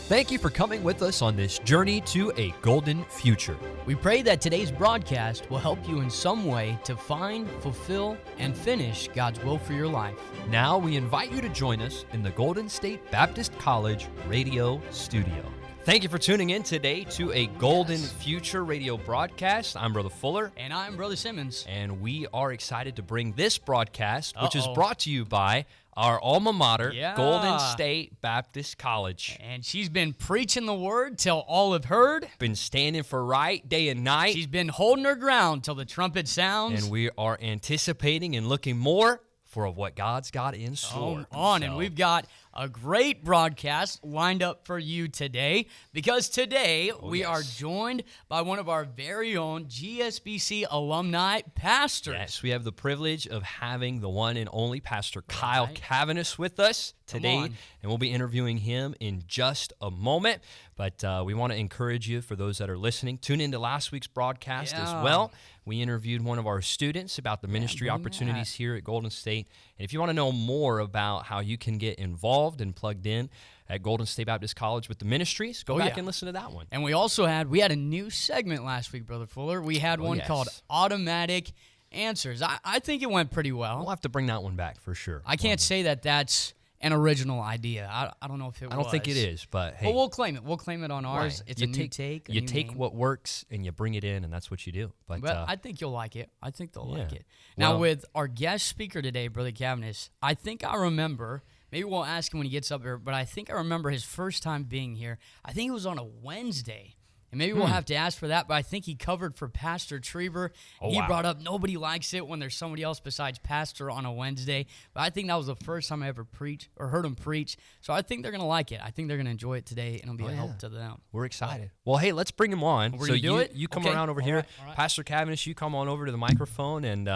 Thank you for coming with us on this journey to a golden future. We pray that today's broadcast will help you in some way to find, fulfill, and finish God's will for your life. Now we invite you to join us in the Golden State Baptist College radio studio. Thank you for tuning in today to a Golden Future radio broadcast. I'm Brother Fuller. And I'm Brother Simmons. And we are excited to bring this broadcast, which is brought to you by our alma mater, Golden State Baptist College. And she's been preaching the word till all have heard. Been standing for right day and night. She's been holding her ground till the trumpet sounds. And we are anticipating and looking more for what God's got in store. And we've got a great broadcast lined up for you today, because today we are joined by one of our very own GSBC alumni pastors. Yes, we have the privilege of having the one and only Pastor Kyle Caviness with us today, and we'll be interviewing him in just a moment. But we want to encourage you, for those that are listening, tune into last week's broadcast as well. We interviewed one of our students about the ministry opportunities here at Golden State. And if you want to know more about how you can get involved and plugged in at Golden State Baptist College with the ministries, go back and listen to that one. And we also had a new segment last week, Brother Fuller. We had one called Automatic Answers. I think it went pretty well. We'll have to bring that one back for sure. I can't say that that's an original idea. I don't know if it was. I don't think it is, but hey. Well, we'll claim it. We'll claim it on ours. It's a new take. You take what works and you bring it in, and that's what you do. But I think you'll like it. I think they'll like it. Now, with our guest speaker today, Brother Caviness, I think I remember, maybe we'll ask him when he gets up here, but I think I remember his first time being here. I think it was on a Wednesday. And maybe we'll have to ask for that, but I think he covered for Pastor Trieber. He brought up nobody likes it when there's somebody else besides Pastor on a Wednesday. But I think that was the first time I ever preached or heard him preach. So I think they're going to like it. I think they're going to enjoy it today, and it'll be a help to them. We're excited. Well, hey, let's bring him on. We're going to do it? You come around over here. All right. Pastor Caviness, you come on over to the microphone, and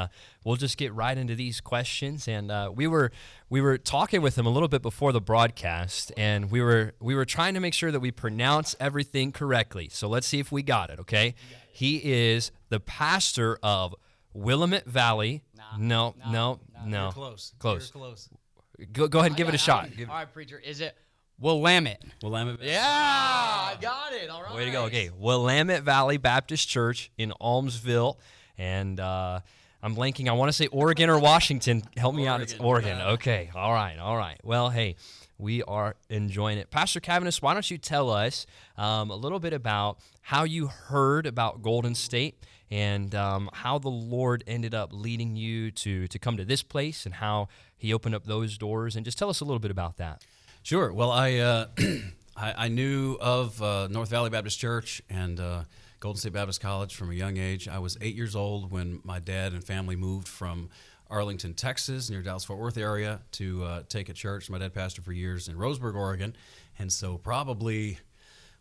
we'll just get right into these questions. And we were talking with him a little bit before the broadcast, and we were trying to make sure that we pronounce everything correctly. So let's see if we got it, okay? He is the pastor of Willamette Valley. No. You're close. You're close. Go ahead and give it a shot. All right, preacher. Is it Willamette? Willamette. Yeah, I got it. All right. Way to go. Okay, Willamette Valley Baptist Church in Almsville, and I'm blanking. I want to say Oregon or Washington. Help me out. It's Oregon. Okay. All right. Well, hey, we are enjoying it. Pastor Caviness, why don't you tell us a little bit about how you heard about Golden State and how the Lord ended up leading you to come to this place and how he opened up those doors, and just tell us a little bit about that. Sure. Well, I knew of North Valley Baptist Church and Golden State Baptist College from a young age. I was 8 years old when my dad and family moved from Arlington, Texas, near Dallas-Fort Worth area, to take a church. My dad pastored for years in Roseburg, Oregon, and so probably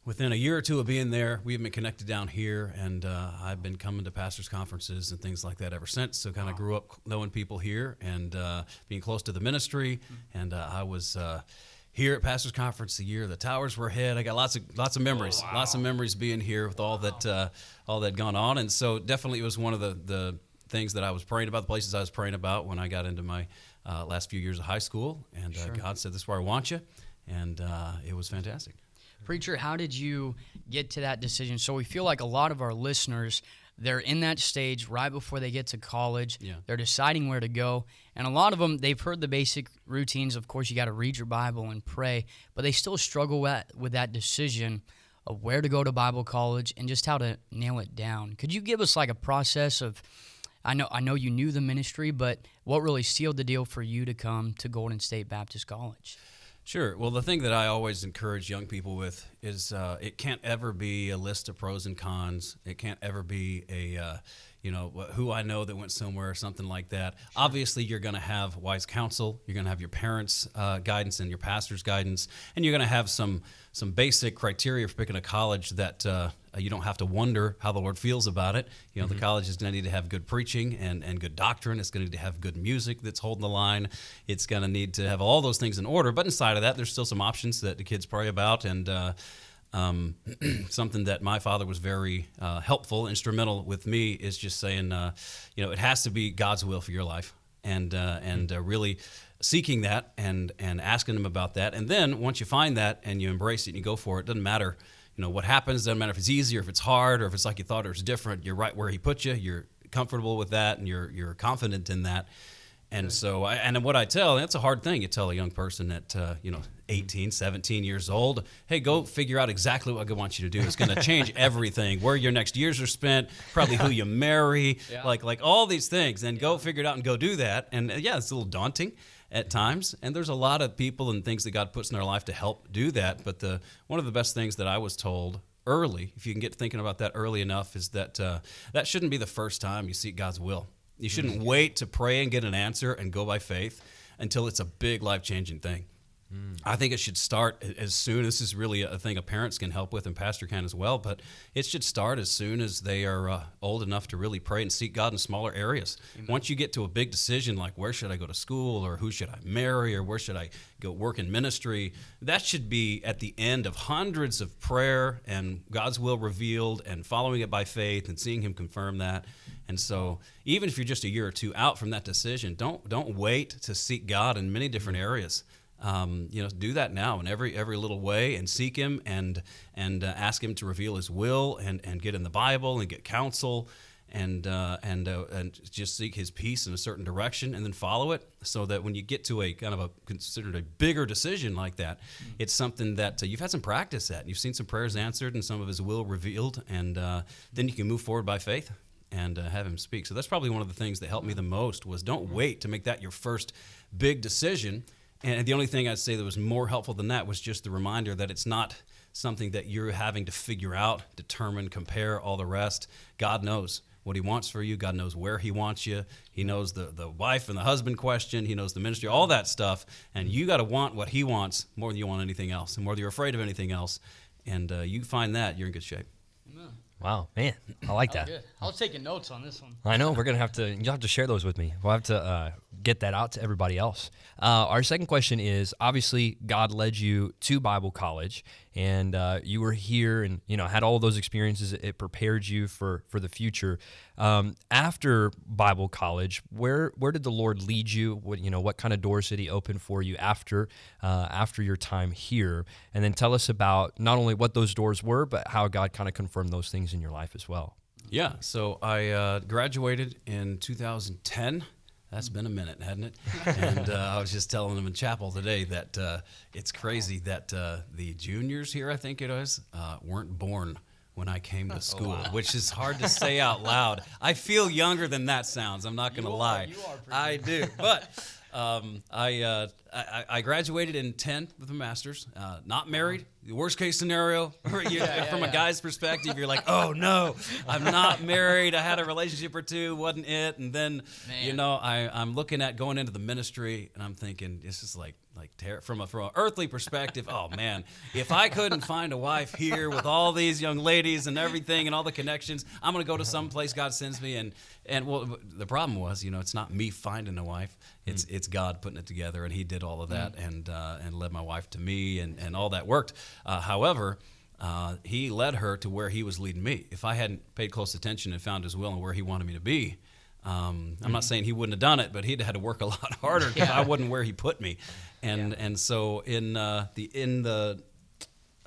within a year or two of being there, we've been connected down here, and I've been coming to pastors' conferences and things like that ever since. So kind of grew up knowing people here and being close to the ministry, and I was here at Pastors Conference the year the towers were ahead. I got lots of memories, lots of memories being here with all that gone on, and so definitely it was one of the things that I was praying about, the places I was praying about when I got into my last few years of high school, and God said, "This is where I want you," and it was fantastic. Preacher, how did you get to that decision? So we feel like a lot of our listeners, they're in that stage right before they get to college. Yeah. They're deciding where to go. And a lot of them, they've heard the basic routines. Of course, you got to read your Bible and pray, but they still struggle with that decision of where to go to Bible college and just how to nail it down. Could you give us like a process of, I know you knew the ministry, but what really sealed the deal for you to come to Golden State Baptist College? Sure. Well, the thing that I always encourage young people with is it can't ever be a list of pros and cons. It can't ever be a, who I know that went somewhere or something like that. Sure. Obviously, you're going to have wise counsel. You're going to have your parents' guidance and your pastor's guidance. And you're going to have some basic criteria for picking a college that you don't have to wonder how the Lord feels about it. You know, the college is going to need to have good preaching and good doctrine. It's going to need to have good music that's holding the line. It's going to need to have all those things in order. But inside of that, there's still some options that the kids pray about. And something that my father was very helpful, instrumental with me is just saying, it has to be God's will for your life. and really seeking that and asking him about that. And then once you find that and you embrace it and you go for it, doesn't matter, what happens. Doesn't matter if it's easy or if it's hard or if it's like you thought it was different. You're right where he put you. You're comfortable with that, and you're confident in that. And so, and what I tell, and it's a hard thing. You tell a young person at 18, 17 years old, hey, go figure out exactly what God wants you to do. It's going to change everything. Where your next years are spent, probably who you marry, like all these things. And go figure it out and go do that. And yeah, it's a little daunting at times, and there's a lot of people and things that God puts in our life to help do that. But one of the best things that I was told early, if you can get thinking about that early enough, is that that shouldn't be the first time you seek God's will. You shouldn't wait to pray and get an answer and go by faith until it's a big life-changing thing. I think it should start as soon. This is really a thing parents can help with, and pastor can as well. But it should start as soon as they are old enough to really pray and seek God in smaller areas. Amen. Once you get to a big decision like where should I go to school, or who should I marry, or where should I go work in ministry, that should be at the end of hundreds of prayer and God's will revealed and following it by faith and seeing Him confirm that. And so, even if you're just a year or two out from that decision, don't wait to seek God in many different areas. Do that now in every little way, and seek Him and ask Him to reveal His will and get in the Bible and get counsel and just seek His peace in a certain direction, and then follow it, so that when you get to a kind of considered a bigger decision like that, it's something that you've had some practice at, and you've seen some prayers answered and some of His will revealed, and then you can move forward by faith and have Him speak. So that's probably one of the things that helped me the most, was don't wait to make that your first big decision. And the only thing I'd say that was more helpful than that was just the reminder that it's not something that you're having to figure out, determine, compare, all the rest. God knows what He wants for you. God knows where He wants you. He knows the wife and the husband question. He knows the ministry, all that stuff. And you got to want what He wants more than you want anything else, and more than you're afraid of anything else. And you find that, you're in good shape. Amen. Wow, man, I like that. Good. I was taking notes on this one. I know, you'll have to share those with me. We'll have to get that out to everybody else. Our second question is, obviously, God led you to Bible college, and you were here and, had all those experiences. It prepared you for the future. After Bible college, where did the Lord lead you? What kind of doors did He open for you after your time here? And then tell us about not only what those doors were, but how God kind of confirmed those things in your life as well. Yeah, so I graduated in 2010. That's been a minute, hasn't it? And I was just telling them in chapel today that it's crazy that the juniors here, I think it was, weren't born when I came to school, which is hard to say out loud. I feel younger than that sounds. I'm not going to lie. You are pretty I do, but I graduated in 10 with a master's, not married. The worst case scenario, from a guy's perspective, you're like, oh no, I'm not married. I had a relationship or two, wasn't it? And then, I'm looking at going into the ministry, and I'm thinking, this is like from an earthly perspective, oh man, if I couldn't find a wife here with all these young ladies and everything and all the connections, I'm going to go to some place God sends me. And well, the problem was, it's not me finding a wife. It's God putting it together, and He did all of that and led my wife to me, and all that worked. However, He led her to where He was leading me. If I hadn't paid close attention and found His will and where He wanted me to be, I'm not saying He wouldn't have done it, but He'd had to work a lot harder because I wasn't where He put me. And so in the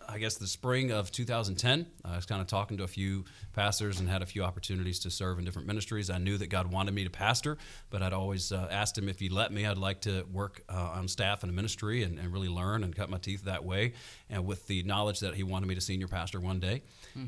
I guess the spring of 2010, I was kind of talking to a few pastors and had a few opportunities to serve in different ministries. I knew that God wanted me to pastor, but I'd always asked Him if He'd let me, I'd like to work on staff in a ministry and really learn and cut my teeth that way, and with the knowledge that He wanted me to senior pastor one day.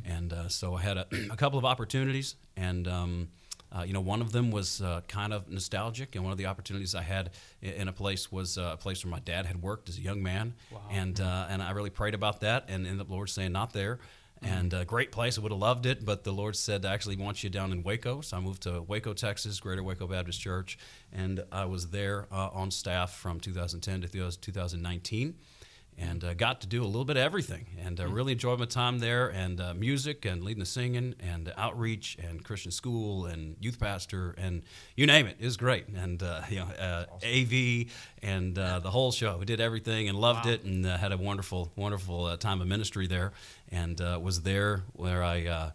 And so I had a couple of opportunities, and one of them was kind of nostalgic, and one of the opportunities I had in a place was a place where my dad had worked as a young man. Wow. And I really prayed about that, and ended up the Lord saying, not there. And a great place, I would have loved it, but the Lord said, I actually want you down in Waco. So I moved to Waco, Texas, Greater Waco Baptist Church, and I was there on staff from 2010 to 2019. And got to do a little bit of everything, and really enjoyed my time there, and music and leading the singing and outreach and Christian school and youth pastor and you name it. It was great. And awesome. AV and the whole show. We did everything and loved it, and had a wonderful, wonderful time of ministry there, and was there where I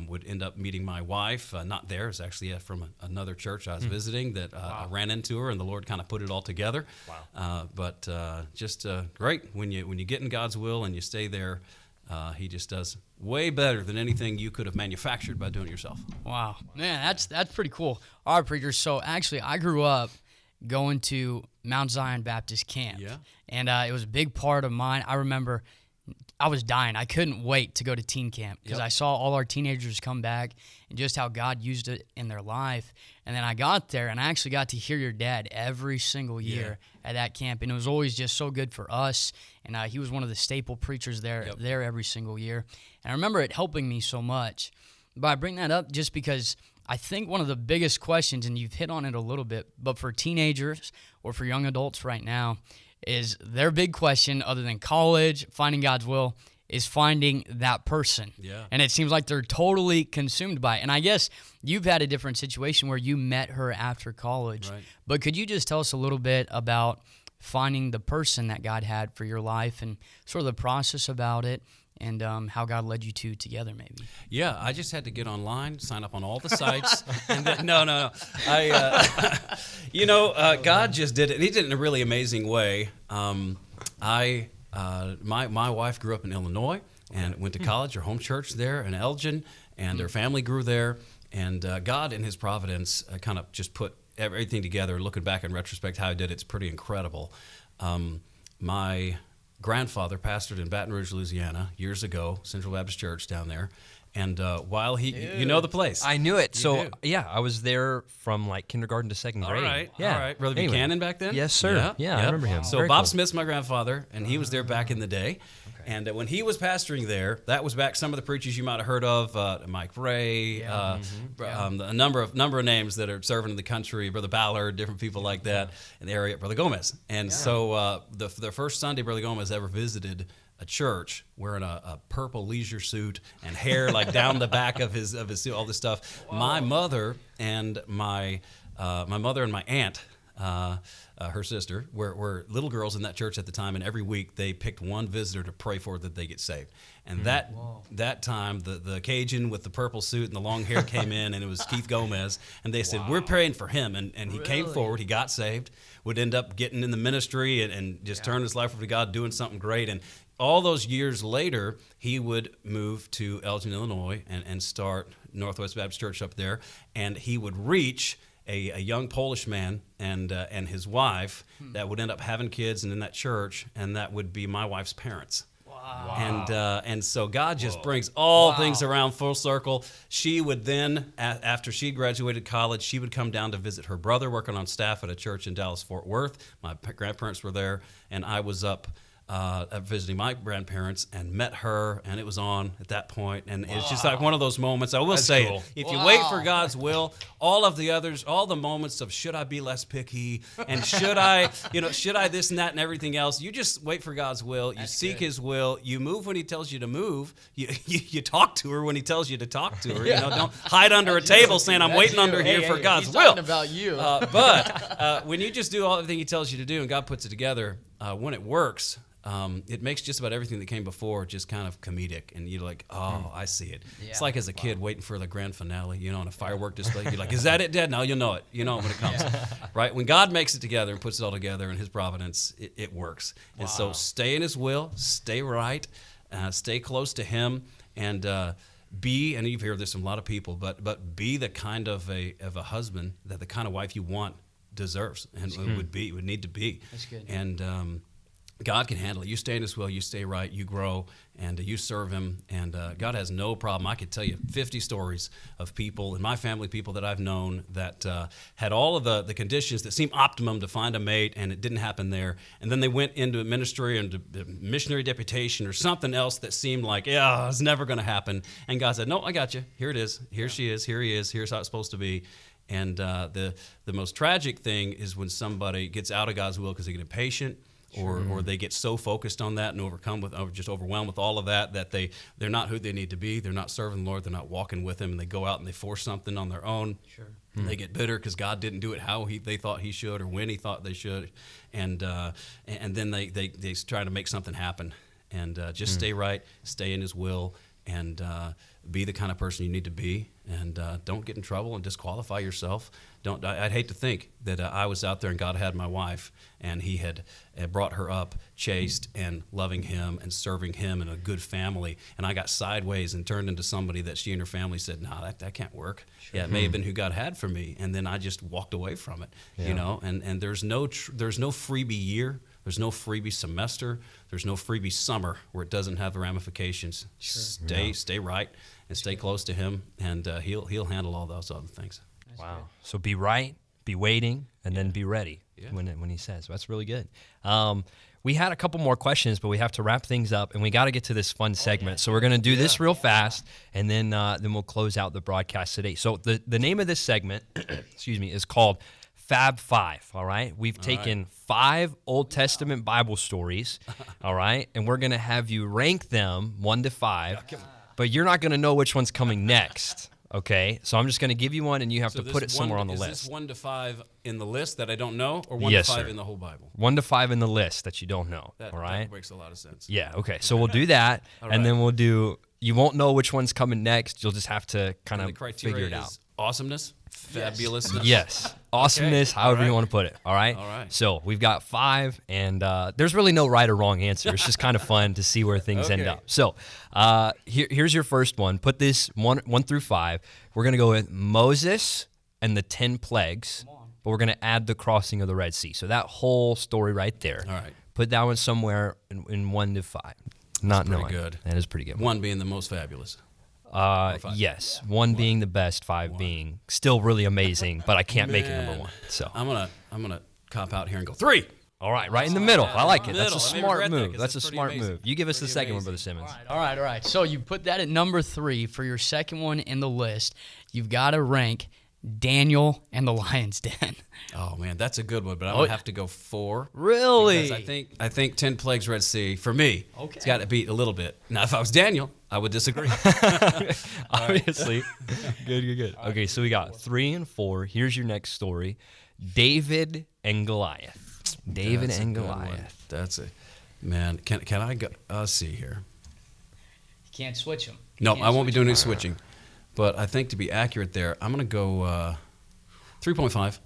would end up meeting my wife, not there, it's actually from another church I was visiting that I ran into her, and the Lord kind of put it all together. Wow. But just great when you get in God's will and you stay there. He just does way better than anything you could have manufactured by doing it yourself. Wow, man, that's pretty cool. All right, preacher. So actually, I grew up going to Mount Zion Baptist Camp, and it was a big part of mine. I remember I was dying. I couldn't wait to go to teen camp because I saw all our teenagers come back and just how God used it in their life. And then I got there, and I actually got to hear your dad every single year at that camp, and it was always just so good for us. And he was one of the staple preachers there every single year. And I remember it helping me so much. But I bring that up just because I think one of the biggest questions, and you've hit on it a little bit, but for teenagers or for young adults right now, is their big question, other than college, finding God's will, is finding that person. Yeah. And it seems like they're totally consumed by it. And I guess you've had a different situation where you met her after college. Right. But could you just tell us a little bit about finding the person that God had for your life and sort of the process about it, and how God led you two together, maybe? Yeah, I just had to get online, sign up on all the sites, and then, no. God just did it. And He did it in a really amazing way. My wife grew up in Illinois and went to college. Her home church there in Elgin, and her family grew there. And God, in His providence, kind of just put everything together. Looking back in retrospect, how He did it's pretty incredible. My grandfather pastored in Baton Rouge, Louisiana, years ago, Central Baptist Church down there. And while you know the place. I knew it. You do. I was there from like kindergarten to second grade. All right. Brother Anyway. Buchanan back then? Yes, sir. Yeah, I remember him. So Very Bob cool. Smith's my grandfather, and he was there back in the day. And when he was pastoring there, that was back some of the preachers you might have heard of, Mike Ray, a number of names that are serving in the country, Brother Ballard, different people like that in the area, Brother Gomez. And so the first Sunday Brother Gomez ever visited a church wearing a purple leisure suit and hair like down the back of his suit, all this stuff. Whoa. My mother and my aunt, her sister, were little girls in that church at the time, and every week they picked one visitor to pray for that they get saved. And that time, the Cajun with the purple suit and the long hair came in, and it was Keith Gomez, and they said, we're praying for him. And he came forward, he got saved, would end up getting in the ministry and just turn his life over to God, doing something great. And all those years later, he would move to Elgin, Illinois, and start Northwest Baptist Church up there, and he would reach a young Polish man and his wife that would end up having kids and in that church, and that would be my wife's parents. Wow. And so God just brings all things around full circle. She would then, after she graduated college, she would come down to visit her brother working on staff at a church in Dallas-Fort Worth. My grandparents were there, and I was up visiting my grandparents and met her, and it was on at that point, and it's just like one of those moments. I will say it, if you wait for God's will, all of the others, all the moments of should I be less picky and should I this and that and everything else, you just wait for God's will. You seek His will. You move when He tells you to move. You talk to her when He tells you to talk to her. Don't hide under a table saying I'm waiting under here for God's will. Talking about you. But when you just do everything He tells you to do and God puts it together, when it works, it makes just about everything that came before just kind of comedic, and you're like, oh, I see it. Yeah. It's like as a kid waiting for the grand finale, on a firework display. You're like, is that it, Dad? No, you'll know it. You know it when it comes, right? When God makes it together and puts it all together in His providence, it works. And so stay in His will, stay right, stay close to Him, and be, and you've heard this from a lot of people, but be the kind of a husband that the kind of wife you want deserves and would need to be. That's good. And God can handle it. You stay in His will, you stay right, you grow, and you serve Him, and God has no problem. I could tell you 50 stories of people in my family, people that I've known that had all of the conditions that seemed optimum to find a mate, and it didn't happen there. And then they went into ministry and missionary deputation or something else that seemed like, it's never going to happen. And God said, no, I got you. Here it is. Here she is. Here he is. Here's how it's supposed to be. And the most tragic thing is when somebody gets out of God's will because they get impatient, or they get so focused on that and overwhelmed with all of that they're not who they need to be. They're not serving the Lord. They're not walking with Him, and they go out and they force something on their own. Sure. They get bitter because God didn't do it how they thought He should or when He thought they should, and then they try to make something happen. And just stay right, stay in His will, and be the kind of person you need to be, and don't get in trouble and disqualify yourself. I'd hate to think that I was out there and God had my wife, and He had brought her up chaste and loving Him and serving Him in a good family, and I got sideways and turned into somebody that she and her family said, "No, that can't work." Sure. Yeah, it may have been who God had for me, and then I just walked away from it. You know, and there's no freebie year. There's no freebie semester. There's no freebie summer where it doesn't have ramifications. Sure. Stay right and stay close to Him, and He'll handle all those other things. Wow. So be right, be waiting, and then be ready when He says. That's really good. We had a couple more questions, but we have to wrap things up, and we got to get to this fun segment. So we're going to do this real fast, and then we'll close out the broadcast today. So the name of this segment, excuse me, is called Fab Five. All right, we've taken 5 Old Testament Bible stories. All right, and we're going to have you rank them 1 to 5, but you're not going to know which one's coming next. Okay, so I'm just going to give you one, and you have to put it somewhere on the list. Is this 1 to 5 in the list that I don't know, or 1 to 5 in the whole Bible? 1 to 5 in the list that you don't know. All right, that makes a lot of sense. Yeah. Okay, so we'll do that, and then we'll do. You won't know which one's coming next. You'll just have to kind of figure it out. Awesomeness, fabulousness. Yes, awesomeness. Okay. However you want to put it. All right. All right. So we've got 5, and there's really no right or wrong answer. It's just kind of fun to see where things end up. So here's your first one. Put this 1 through 5. We're gonna go with Moses and the 10 plagues, but we're gonna add the crossing of the Red Sea. So that whole story right there. All right. Put that one somewhere in 1 to 5. Not knowing. Pretty good. That is pretty good. 1 being the most fabulous. Yes, 1 being the best, 5 being still really amazing, but I can't make it number 1. So I'm gonna cop out here and go 3. All right, right in the middle. I like it. That's a Middle. smart move. That's a smart amazing. move. You give us the second one, Brother Simmons. All right. So you put that at number 3 for your second one in the list. You've got to rank Daniel and the Lion's Den. Oh man, that's a good one, but I'm gonna have to go 4. Really? Because I think 10 plagues Red Sea for me. Okay. It's got to beat a little bit. Now, if I was Daniel, I would disagree. Obviously. Good. Okay, so we got 3 and 4. Here's your next story: David and Goliath. David and Goliath. That's it, man. Can I go? Let's see here. You can't switch them. No, I won't be doing any switching. But I think to be accurate there, I'm going to go 3.5.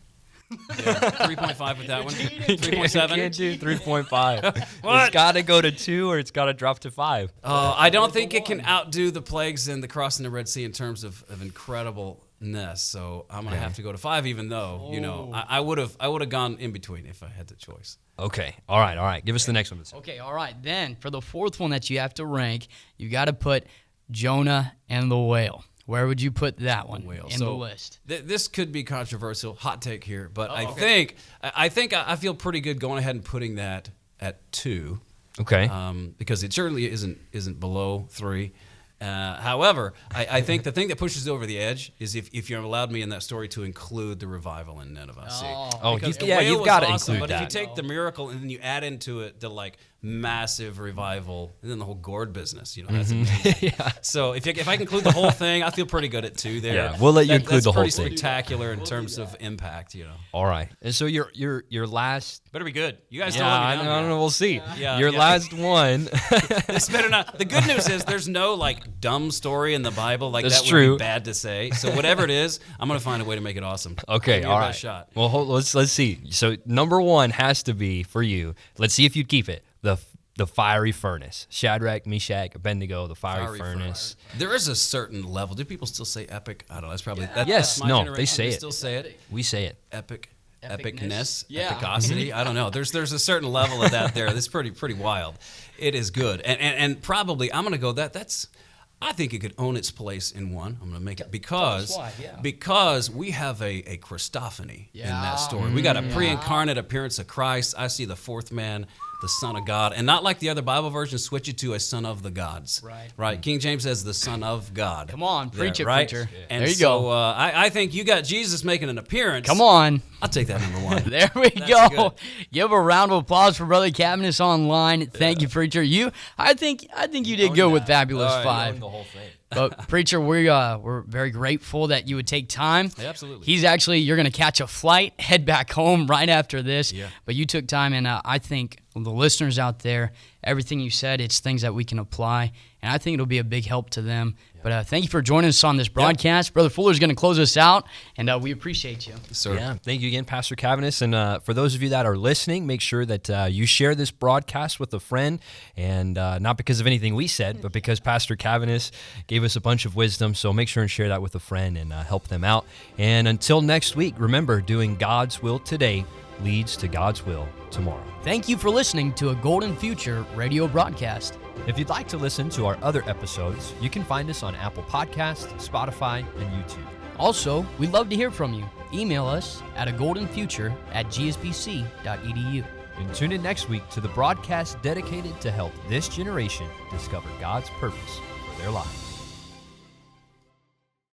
Yeah, 3.5 with that one. 3.7. Can't do 3.5. It's got to go to 2 or it's got to drop to 5. I don't think it can outdo the plagues and the crossing the Red Sea in terms of incredibleness. So I'm going to have to go to 5, even though, I would have gone in between if I had the choice. Okay. All right. Give us the next one. Okay. All right. Then for the 4th one that you have to rank, you got to put Jonah and the whale. Where would you put that one in the list? This could be controversial, hot take here, but I think I feel pretty good going ahead and putting that at 2. Okay. Because it certainly isn't below 3. However, I think the thing that pushes over the edge is if you allowed me in that story to include the revival in Nineveh. You've got to include but that. If you take the miracle and then you add into it the massive revival, and then the whole gourd business, that's amazing. So if I can include the whole thing, I feel pretty good at 2 there. Yeah, we'll let you include the whole thing. That's pretty spectacular in terms of impact, All right, and so your last better be good. You guys don't let me down. I don't know. We'll see. Your last one. This better not. The good news is there's no dumb story in the Bible That's that true. would be bad to say. So whatever it is, I'm gonna find a way to make it awesome. Okay, all right. Shot. Well, let's see. So number 1 has to be for you. Let's see if you'd keep it. The fiery furnace. Shadrach, Meshach, Abednego, the fiery furnace. There is a certain level. Do people still say epic? I don't know. That's probably yes. That's my generation. They say they it. Still say it. We say it. Epicness, epicosity. I don't know. There's a certain level of that there. That's pretty wild. It is good, and probably I'm gonna go that's. I think it could own its place in 1. I'm going to make it because we have a Christophany in that story. We got a pre-incarnate appearance of Christ. I see the 4th man, the Son of God, and not like the other Bible versions switch it to a son of the gods. Right. King James says the Son of God. Come on, preach it, right? preacher. And there you go. I think you got Jesus making an appearance. Come on. I'll take that number 1. There we go. Good. Give a round of applause for Brother Caviness online. Thank you, preacher. I think you did good with Fabulous 5. The whole thing. But preacher, we're very grateful that you would take time. Absolutely. You're going to catch a flight, head back home right after this. Yeah. But you took time, and I think the listeners out there, everything you said. It's things that we can apply, and I think it'll be a big help to them. But thank you for joining us on this broadcast. Brother Fuller's going to close us out, and we appreciate you. Sir. Yeah, thank you again, Pastor Caviness. And for those of you that are listening, make sure that you share this broadcast with a friend, and not because of anything we said, but because Pastor Caviness gave us a bunch of wisdom. So make sure and share that with a friend and help them out. And until next week, remember, doing God's will today leads to God's will tomorrow. Thank you for listening to a Golden Future radio broadcast. If you'd like to listen to our other episodes, you can find us on Apple Podcasts, Spotify, and YouTube. Also, we'd love to hear from you. Email us at agoldenfuture@gsbc.edu. And tune in next week to the broadcast dedicated to help this generation discover God's purpose for their lives.